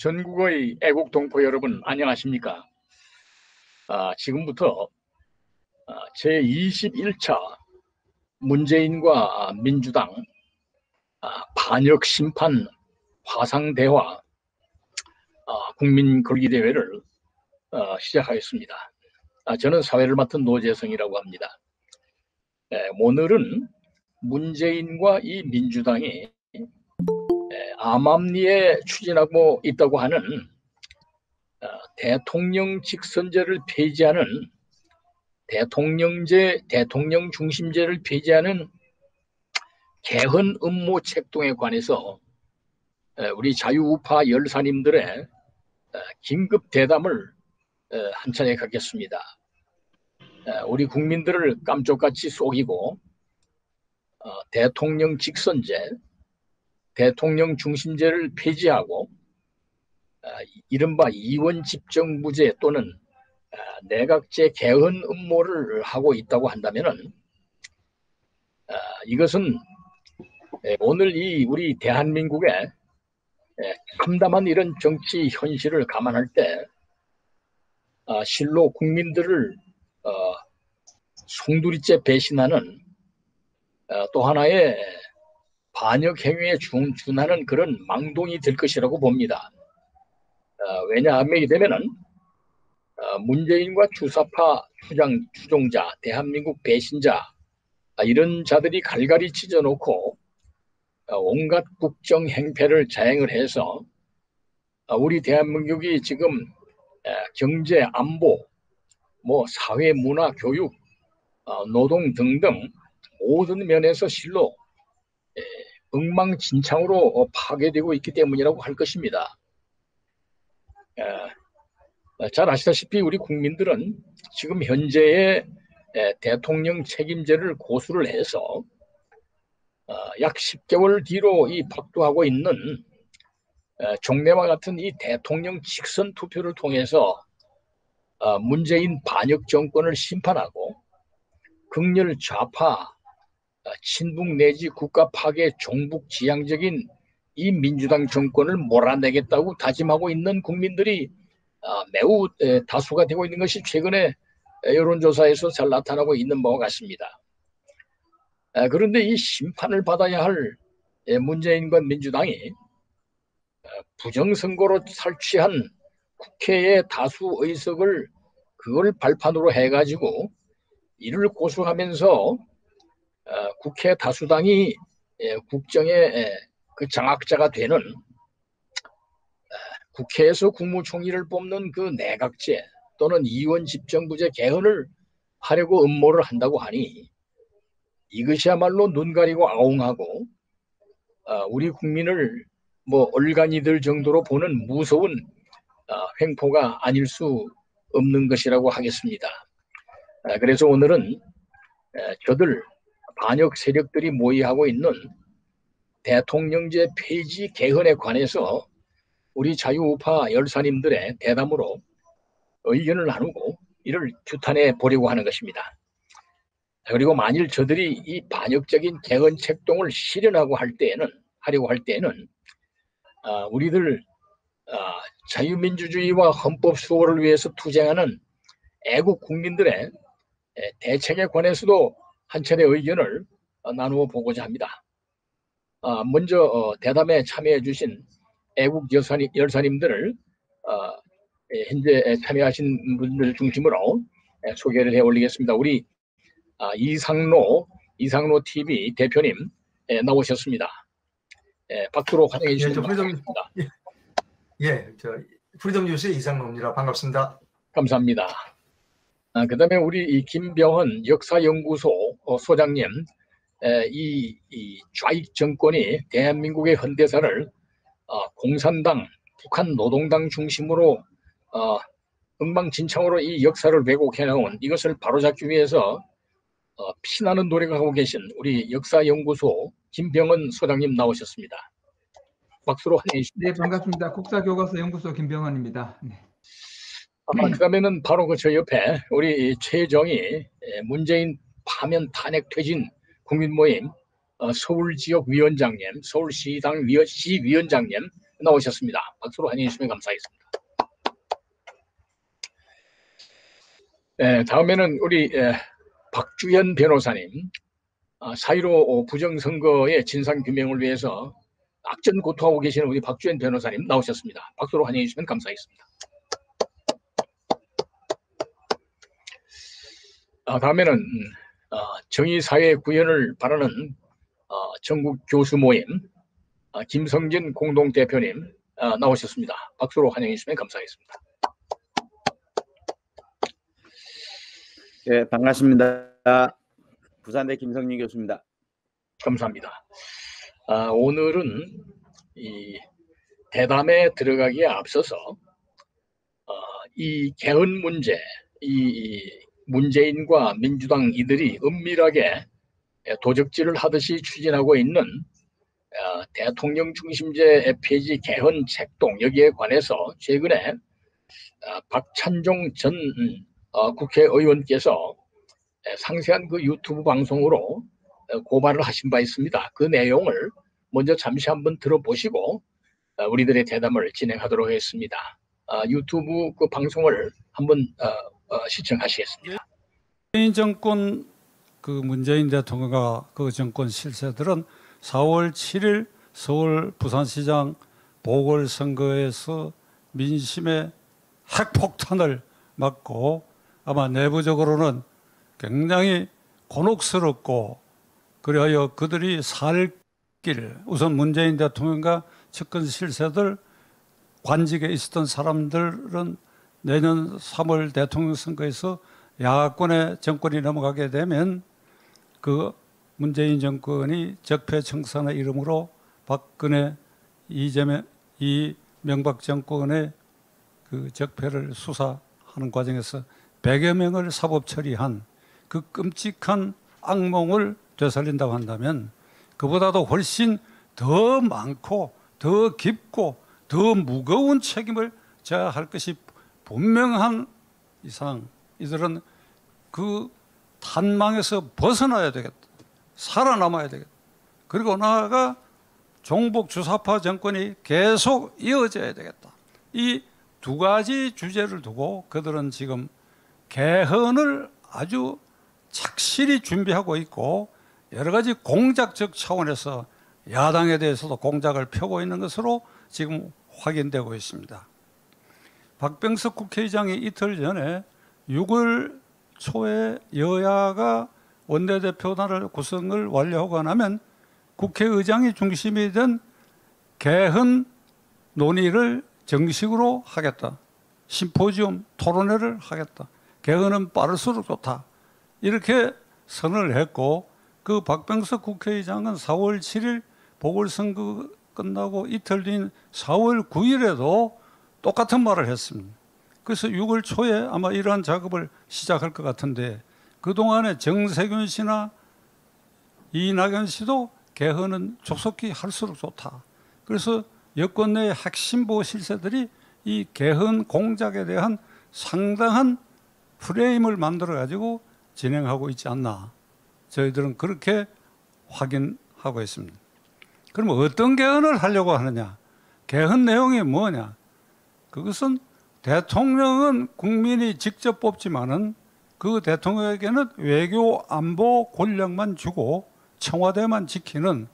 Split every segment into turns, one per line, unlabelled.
전국의 애국 동포 여러분 안녕하십니까? 지금부터 제21차 문재인과 민주당 반역 심판 화상대화 국민걸기대회를 시작하겠습니다. 저는 사회를 맡은 노재성이라고 합니다. 오늘은 문재인과 이 민주당이 암암리에 추진하고 있다고 하는 대통령 직선제를 폐지하는 대통령 중심제를 폐지하는 개헌 음모 책동에 관해서 우리 자유우파 열사님들의 긴급 대담을 한 차례 갖겠습니다. 우리 국민들을 깜짝같이 속이고 대통령 직선제, 대통령 중심제를 폐지하고 이른바 이원집정부제 또는 내각제 개헌 음모를 하고 있다고 한다면은 이것은 오늘 우리 대한민국의 참담한 이런 정치 현실을 감안할 때 실로 국민들을 송두리째 배신하는 또 하나의 반역 행위에 준하는 그런 망동이 될 것이라고 봅니다. 왜냐하면 이게 되면은 문재인과 주사파 추종자, 대한민국 배신자 이런 자들이 갈갈이 찢어놓고 온갖 국정 행패를 자행을 해서 우리 대한민국이 지금 경제, 안보, 사회, 문화, 교육, 노동 등등 모든 면에서 실로 엉망진창으로 파괴되고 있기 때문이라고 할 것입니다. 잘 아시다시피 우리 국민들은 지금 현재의 대통령 책임제를 고수를 해서 약 10개월 뒤로 박두하고 있는 종래와 같은 이 대통령 직선 투표를 통해서 문재인 반역 정권을 심판하고 극렬 좌파 친북 내지 국가 파괴 종북 지향적인 이 민주당 정권을 몰아내겠다고 다짐하고 있는 국민들이 매우 다수가 되고 있는 것이 최근에 여론조사에서 잘 나타나고 있는 바와 같습니다. 그런데 이 심판을 받아야 할 문재인과 민주당이 부정선거로 탈취한 국회의 다수 의석을 그걸 발판으로 해가지고 이를 고수하면서 국회 다수당이 국정의 그 장악자가 되는 국회에서 국무총리를 뽑는 그 내각제 또는 이원집정부제 개헌을 하려고 음모를 한다고 하니 이것이야말로 눈 가리고 아웅하고 우리 국민을 얼간이들 정도로 보는 무서운 횡포가 아닐 수 없는 것이라고 하겠습니다. 그래서 오늘은 저들 반역 세력들이 모의하고 있는 대통령제 폐지 개헌에 관해서 우리 자유우파 열사님들의 대담으로 의견을 나누고 이를 규탄해 보려고 하는 것입니다. 그리고 만일 저들이 이 반역적인 개헌 책동을 실현하고 하려고 할 때에는 우리들 자유민주주의와 헌법 수호를 위해서 투쟁하는 애국 국민들의 대책에 관해서도 한 차례 의견을 나누어 보고자 합니다. 먼저 대담에 참여해 주신 애국 열사님들을 현재 참여하신 분들 중심으로 소개를 해 올리겠습니다. 우리 이상로 TV 대표님 나오셨습니다. 박수로 환영해 주시기 바랍니다.
프리덤 뉴스 이상로입니다. 반갑습니다.
감사합니다. 그다음에 우리 김병헌 역사연구소 소장님, 이 좌익 정권이 대한민국의 현대사를 공산당, 북한 노동당 중심으로 엉망진창으로 이 역사를 왜곡해 나온 이것을 바로잡기 위해서 피나는 노력을 하고 계신 우리 역사연구소 김병헌 소장님 나오셨습니다. 박수로 환영해 주십니다.
네, 반갑습니다. 국사교과서 연구소 김병헌입니다. 네.
그러면은 바로 저 옆에 우리 최정희 문재인 파면 탄핵 퇴진 국민 모임 서울 지역 위원장님, 서울시당 시위원장님 나오셨습니다. 박수로 환영해 주시면 감사하겠습니다. 다음에는 우리 박주현 변호사님, 4.15 부정선거의 진상규명을 위해서 악전고투하고 계시는 우리 박주현 변호사님 나오셨습니다. 박수로 환영해 주시면 감사하겠습니다. 다음에는 정의사회 구현을 바라는 전국 교수 모임 김성진 공동대표님 나오셨습니다. 박수로 환영해 주시면 감사하겠습니다.
네, 반갑습니다. 부산대 김성진 교수입니다.
감사합니다. 오늘은 이 대담에 들어가기에 앞서서 이 개헌 문제, 이 문재인과 민주당 이들이 은밀하게 도적질을 하듯이 추진하고 있는 대통령 중심제 폐지 개헌 책동 여기에 관해서 최근에 박찬종 전 국회의원께서 상세한 그 유튜브 방송으로 고발을 하신 바 있습니다. 그 내용을 먼저 잠시 한번 들어보시고 우리들의 대담을 진행하도록 하겠습니다. 유튜브 그 방송을 한번 시청하시겠습니다.
문재인 정권 그 문재인 대통령과 그 정권 실세들은 4월 7일 서울 부산시장 보궐선거에서 민심의 핵폭탄을 맞고 아마 내부적으로는 굉장히 곤혹스럽고 그리하여 그들이 살 길 우선 문재인 대통령과 측근 실세들 관직에 있었던 사람들은 내년 3월 대통령 선거에서 야권의 정권이 넘어가게 되면 그 문재인 정권이 적폐청산의 이름으로 박근혜, 이명박 정권의 그 적폐를 수사하는 과정에서 100여 명을 사법 처리한 그 끔찍한 악몽을 되살린다고 한다면 그보다도 훨씬 더 많고 더 깊고 더 무거운 책임을 져야 할 것이 분명한 이상 이들은 그 탄망에서 벗어나야 되겠다. 살아남아야 되겠다. 그리고 나아가 종북 주사파 정권이 계속 이어져야 되겠다. 이 두 가지 주제를 두고 그들은 지금 개헌을 아주 착실히 준비하고 있고 여러 가지 공작적 차원에서 야당에 대해서도 공작을 펴고 있는 것으로 지금 확인되고 있습니다. 박병석 국회의장이 이틀 전에 6월 초에 여야가 원내대표단을 구성을 완료하고 나면 국회의장이 중심이 된 개헌 논의를 정식으로 하겠다. 심포지엄 토론회를 하겠다. 개헌은 빠를수록 좋다. 이렇게 선언을 했고 그 박병석 국회의장은 4월 7일 보궐선거 끝나고 이틀 뒤인 4월 9일에도 똑같은 말을 했습니다. 그래서 6월 초에 아마 이러한 작업을 시작할 것 같은데 그동안에 정세균 씨나 이낙연 씨도 개헌은 조속히 할수록 좋다. 그래서 여권 내의 핵심보 실세들이 이 개헌 공작에 대한 상당한 프레임을 만들어-가지고 진행하고 있지 않나. 저희들은 그렇게 확인하고 있습니다. 그럼 어떤 개헌을 하려고 하느냐? 개헌 내용이 뭐냐? 그것은 대통령은 국민이 직접 뽑지만은 그 대통령에게는 외교 안보 권력만 주고 청와대만 지키는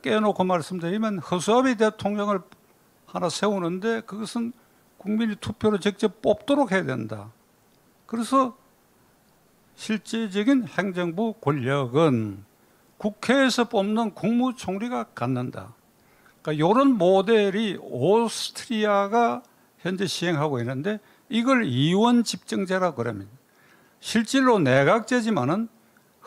깨놓고 말씀드리면 허수아비 대통령을 하나 세우는데 그것은 국민이 투표로 직접 뽑도록 해야 된다. 그래서 실질적인 행정부 권력은 국회에서 뽑는 국무총리가 갖는다. 그러니까 이런 모델이 오스트리아가 현재 시행하고 있는데 이걸 이원 집정제라고 그럽니다. 실질로 내각제지만은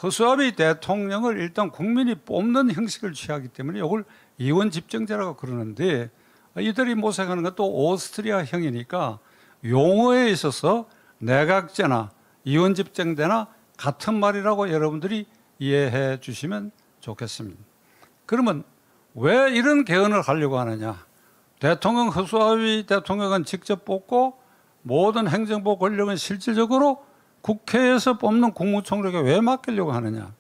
허수아비 대통령을 일단 국민이 뽑는 형식을 취하기 때문에 이걸 이원 집정제라고 그러는데 이들이 모색하는 것도 오스트리아형이니까 용어에 있어서 내각제나 이원 집정제나 같은 말이라고 여러분들이 이해해 주시면 좋겠습니다. 그러면 왜 이런 개헌을 하려고 하느냐? 대통령 허수아비 대통령은 직접 뽑고 모든 행정부 권력은 실질적으로 국회에서 뽑는 국무총리에게 왜 맡기려고 하느냐?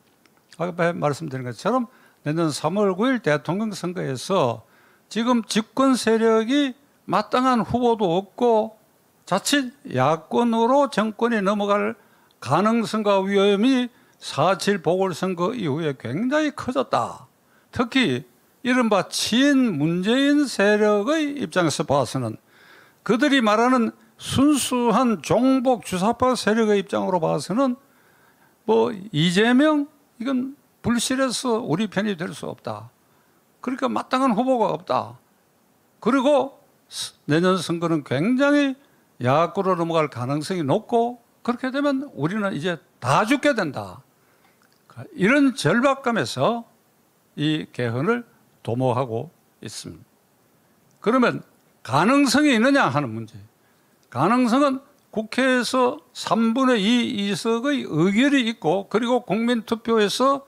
아까 말씀드린 것처럼 내년 3월 9일 대통령 선거에서 지금 집권 세력이 마땅한 후보도 없고 자칫 야권으로 정권이 넘어갈 가능성과 위험이 4.7 보궐선거 이후에 굉장히 커졌다. 특히 이른바 친문재인 세력의 입장에서 봐서는 그들이 말하는 순수한 종북 주사파 세력의 입장으로 봐서는 뭐 이재명 이건 불실해서 우리 편이 될 수 없다. 그러니까 마땅한 후보가 없다. 그리고 내년 선거는 굉장히 야권으로 넘어갈 가능성이 높고 그렇게 되면 우리는 이제 다 죽게 된다. 이런 절박감에서 이 개헌을 도모하고 있습니다. 그러면 가능성이 있느냐 하는 문제. 가능성은 국회에서 3분의 2 이석의 의결이 있고 그리고 국민투표에서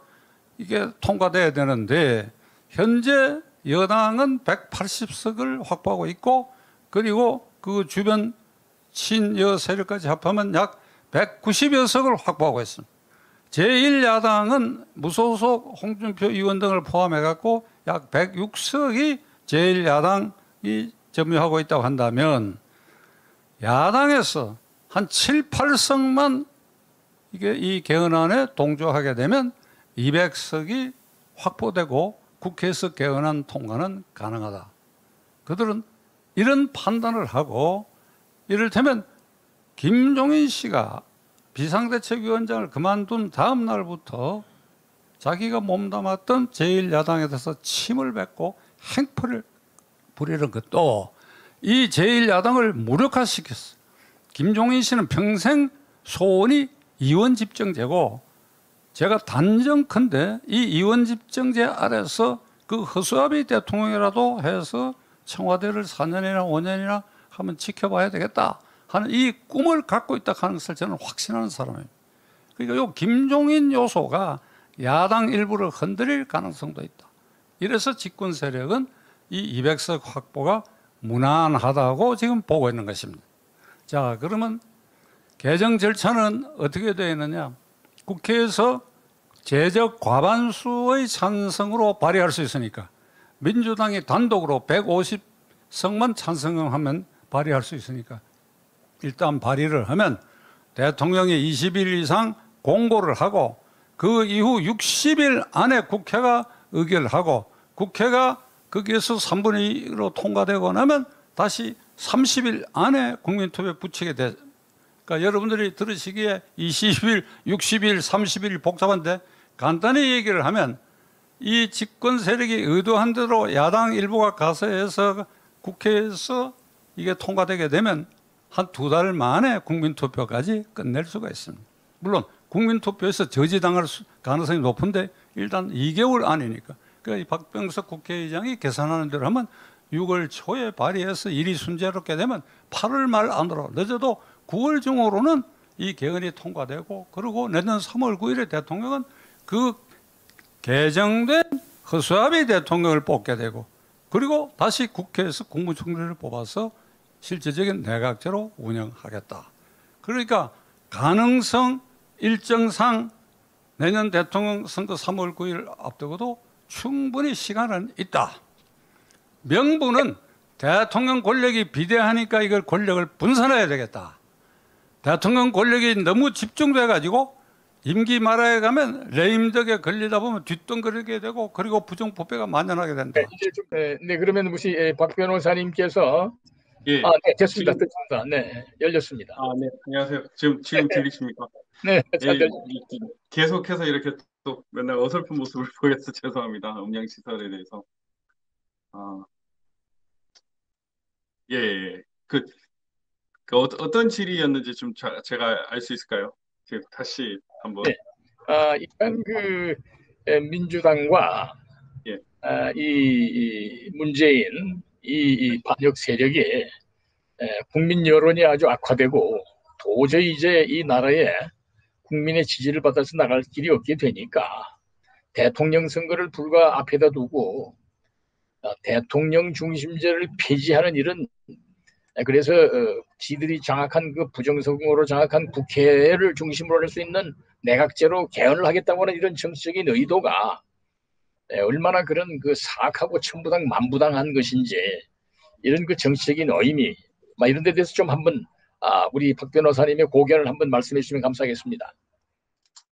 이게 통과돼야 되는데 현재 여당은 180석을 확보하고 있고 그리고 그 주변 친여 세력까지 합하면 약 190여 석을 확보하고 있습니다. 제1야당은 무소속 홍준표 의원 등을 포함해 갖고 약 106석이 제1야당이 점유하고 있다고 한다면 야당에서 한 7, 8석만 이게 이 개헌안에 동조하게 되면 200석이 확보되고 국회에서 개헌안 통과는 가능하다. 그들은 이런 판단을 하고 이를테면 김종인 씨가 비상대책위원장을 그만둔 다음 날부터 자기가 몸담았던 제1야당에 대해서 침을 뱉고 행포를 부리는 것도 이 제1야당을 무력화시켰어. 김종인 씨는 평생 소원이 이원집정제고 제가 단정컨대 이 이원집정제 아래서 그 허수아비 대통령이라도 해서 청와대를 4년이나 5년이나 하면 지켜봐야 되겠다 하는 이 꿈을 갖고 있다 하는 것을 저는 확신하는 사람입니다. 그러니까 이 김종인 요소가 야당 일부를 흔들릴 가능성도 있다. 이래서 집권 세력은 이 200석 확보가 무난하다고 지금 보고 있는 것입니다. 자, 그러면 개정 절차는 어떻게 되어 있느냐? 국회에서 제적 과반수의 찬성으로 발의할 수 있으니까 민주당이 단독으로 150석만 찬성하면 발의할 수 있으니까 일단 발의를 하면 대통령이 20일 이상 공고를 하고 그 이후 60일 안에 국회가 의결하고 국회가 거기에서 3분의 2로 통과되고 나면 다시 30일 안에 국민투표에 붙이게 돼. 그러니까 여러분들이 들으시기에 20일, 60일, 30일 복잡한데 간단히 얘기를 하면 이 집권 세력이 의도한 대로 야당 일부가 가서 해서 국회에서 이게 통과되게 되면 한 2달 만에 국민투표까지 끝낼 수가 있습니다. 물론 국민투표에서 저지당할 가능성이 높은데 일단 2개월 안이니까. 그러니까 박병석 국회의장이 계산하는 대로 하면 6월 초에 발의해서 일이 순조롭게 되면 8월 말 안으로 늦어도 9월 중으로는 이 개헌이 통과되고 그리고 내년 3월 9일에 대통령은 그 개정된 허수아비 대통령을 뽑게 되고 그리고 다시 국회에서 국무총리를 뽑아서 실질적인 내각제로 운영하겠다. 그러니까 가능성 일정상 내년 대통령 선거 3월 9일 앞두고도 충분히 시간은 있다. 명분은 대통령 권력이 비대하니까 이걸 권력을 분산해야 되겠다. 대통령 권력이 너무 집중돼 가지고 임기 말아야 가면 레임덕에 걸리다 보면 뒷동거리게 되고 그리고 부정부패가 만연하게 된다.
네, 이제 좀, 네, 그러면 혹시 박 변호사님께서
예.
네, 됐습니다.
지금,
됐습니다. 네, 열렸습니다.
네, 안녕하세요. 지금 들리십니까?
네,
예,
잘
계속해서 이렇게 또 맨날 어설픈 모습을 보여서 죄송합니다. 음양시설에 대해서. 예. 어떤 질의였는지 좀 제가 알 수 있을까요? 다시 한번.
네. 일단 민주당과
예.
이 문재인 이 반역 세력이 국민 여론이 아주 악화되고 도저히 이제 이 나라에 국민의 지지를 받아서 나갈 길이 없게 되니까 대통령 선거를 불과 앞에다 두고 대통령 중심제를 폐지하는 일은 그래서 지들이 장악한 그 부정선거로 장악한 국회를 중심으로 할 수 있는 내각제로 개헌을 하겠다고 하는 이런 정치적인 의도가 얼마나 그런 그 사악하고 천부당 만부당한 것인지 이런 그 정치적인 의미 이런 데 대해서 좀 한번 우리 박 변호사님의 고견을 한번 말씀해 주시면 감사하겠습니다.